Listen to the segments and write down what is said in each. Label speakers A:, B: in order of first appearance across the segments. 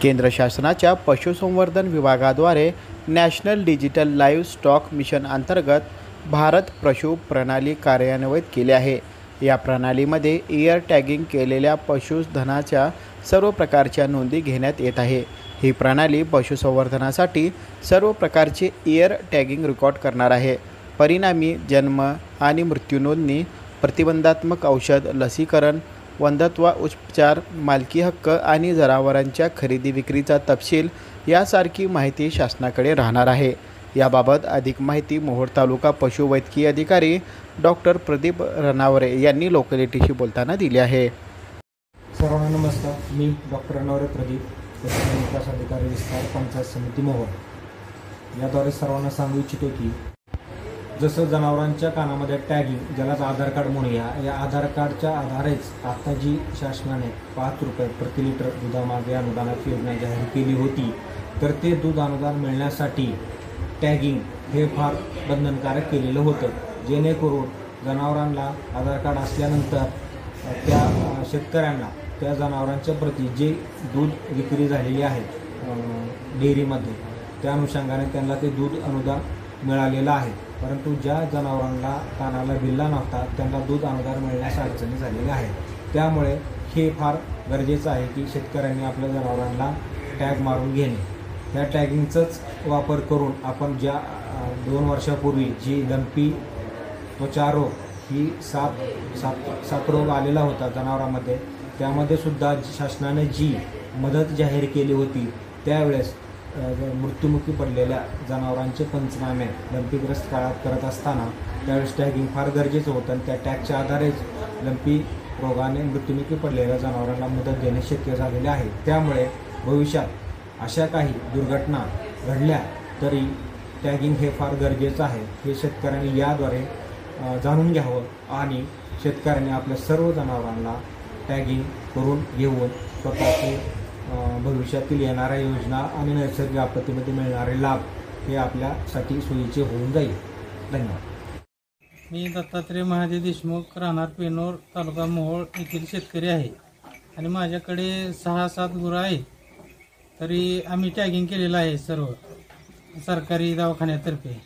A: केंद्र शासनाच्या पशुसंवर्धन विभागाद्वारे national digital live stock mission अंतर्गत भारत पशु प्रणाली कार्यान्वित केली आहे। या प्रणालीमध्ये इयर टॅगिंग केलेल्या पशुधनाच्या सर्व प्रकारच्या नोंदी घेण्यात येत आहे। ही प्रणाली पशुसंवर्धनासाठी सर्व प्रकारचे इयर टॅगिंग रेकॉर्ड करणार आहे। परिणामी जन्म आणि मृत्यू नोंदणी, प्रतिबंधात्मक औषध, लसीकरण, वंध्यत्व उपचार, मालकी हक्क आणि जनावरांच्या खरेदी विक्रीचा तपशील यासारखी माहिती शासनाकडे राहणार आहे। याबाबत अधिक माहिती मोहोळ तालुका पशुवैद्यकीय अधिकारी डॉक्टर प्रदीप रनावरे यांनी लोकॅलिटीशी बोलताना दिली आहे।
B: सर्वांना नमस्कार, मी डॉक्टर रनावरे प्रदीप, विकास अधिकारी विस्तार पंचायत समिती मोहोळ। याद्वारे सर्वांना सांगू इच्छितो की जसं जनावरांच्या कानामध्ये टॅगिंग, ज्यालाच आधार कार्ड म्हणूया, या आधार कार्डच्या आधारेच आता जी शासनाने 5 रुपये प्रति लिटर दुधामागे अनुदानाची योजना जाहीर केली होती, तर ते दूध अनुदान मिळण्यासाठी टॅगिंग हे फार बंधनकारक केलेलं होतं, जेणेकरून जनावरांना आधार कार्ड असल्यानंतर त्या शेतकऱ्यांना त्या जनावरांच्या प्रती जे दूध विक्री झालेली आहे डेअरीमध्ये, त्या अनुषंगाने त्यांना ते दूध अनुदान मिळालेलं आहे। परंतु ज्या जनावरांना कानाला बिल्ला नव्हता त्यांना दूध अनुदान मिळण्यास अडचणी झालेल्या आहेत। त्यामुळे हे फार गरजेचं आहे की शेतकऱ्यांनी आपल्या जनावरांना टॅग मारून घेणे। ह्या टॅगिंगचाच वापर करून आपण ज्या 2 वर्षापूर्वी जी लंपी त्वचा रोग ही साप रोग आलेला होता जनावरांमध्ये, त्यामध्ये सुद्धा शासनाने जी मदत जाहीर केली होती, त्यावेळेस मृत्युमुखी पडलेल्या जनावरांचे पंचनामे लंपीग्रस्त काळात करत असताना त्यावेळेस टॅगिंग फार गरजेचं होतं आणि त्या टॅगच्या आधारेच लंपी रोगाने मृत्युमुखी पडलेल्या जनावरांना मदत देणे शक्य झालेले आहे। त्यामुळे भविष्यात अशा काही दुर्घटना घडल्या तरी टॅगिंग हे फार गरजेचं आहे, हे शेतकऱ्यांनी याद्वारे जाणून घ्यावं आणि शेतकऱ्यांनी आपल्या सर्व जनावरांना टॅगिंग करून घेऊन स्वतःचे भविष्यातील येणाऱ्या योजना आणि नैसर्गिक आपत्तीमध्ये मिळणारे लाभ हे आपल्यासाठी सोयीचे होऊन जाईल। धन्यवाद।
C: मी दत्तात्रय महादेव देशमुख, राहणार पेनोर, तालुका मोहोळ येथील शेतकरी आहे आणि माझ्याकडे 6-7 गुरं आहेत। तरी आम्ही टॅगिंग केलेलं आहे सर्व सरकारी दवाखान्यातर्फे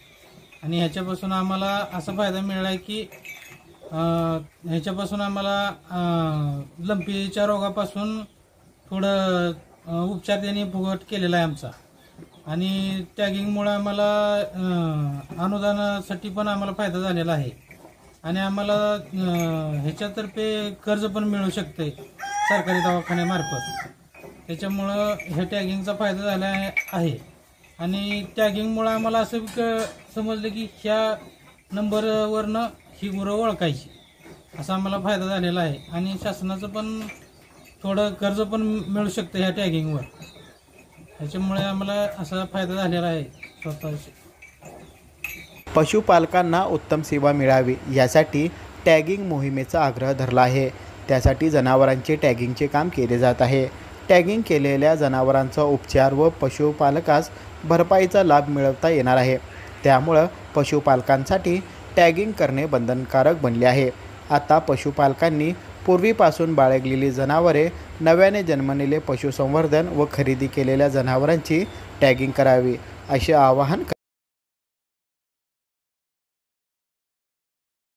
C: आणि ह्याच्यापासून आम्हाला असा फायदा मिळाला आहे की ह्याच्यापासून आम्हाला लंपीच्या रोगापासून थोडं उपचार त्यांनी फुकट केलेला आहे आमचा, आणि टॅगिंगमुळे आम्हाला अनुदानासाठी पण आम्हाला फायदा झालेला आहे आणि आम्हाला ह्याच्यातर्फे कर्ज पण मिळू शकते सरकारी दवाखान्यामार्फत। त्याच्यामुळं ह्या टॅगिंगचा फायदा झाला आहे आणि टॅगिंगमुळे आम्हाला असं समजलं की ह्या नंबरवरनं ही गुरं ओळखायची, असा आम्हाला फायदा झालेला आहे आणि शासनाचं पण थोडं कर्ज पण मिळू शकतं ह्या टॅगिंगवर। ह्याच्यामुळे आम्हाला असा फायदा झालेला आहे स्वतःशी।
A: पशुपालकांना उत्तम सेवा मिळावी यासाठी टॅगिंग मोहिमेचा आग्रह धरला आहे। त्यासाठी जनावरांचे टॅगिंगचे काम केले जात आहे। टॅगिंग केलेल्या जनावरांचा उपचार व पशुपालकास भरपाईचा लाभ मिळवता येणार आहे। त्यामुळं पशुपालकांसाठी टॅगिंग करणे बंधनकारक बनले आहे। आता पशुपालकांनी पूर्वीपासून बाळगलेली जनावरे, नव्याने जन्मलेले पशुसंवर्धन व खरेदी केलेल्या जनावरांची टॅगिंग करावी, असे आवाहन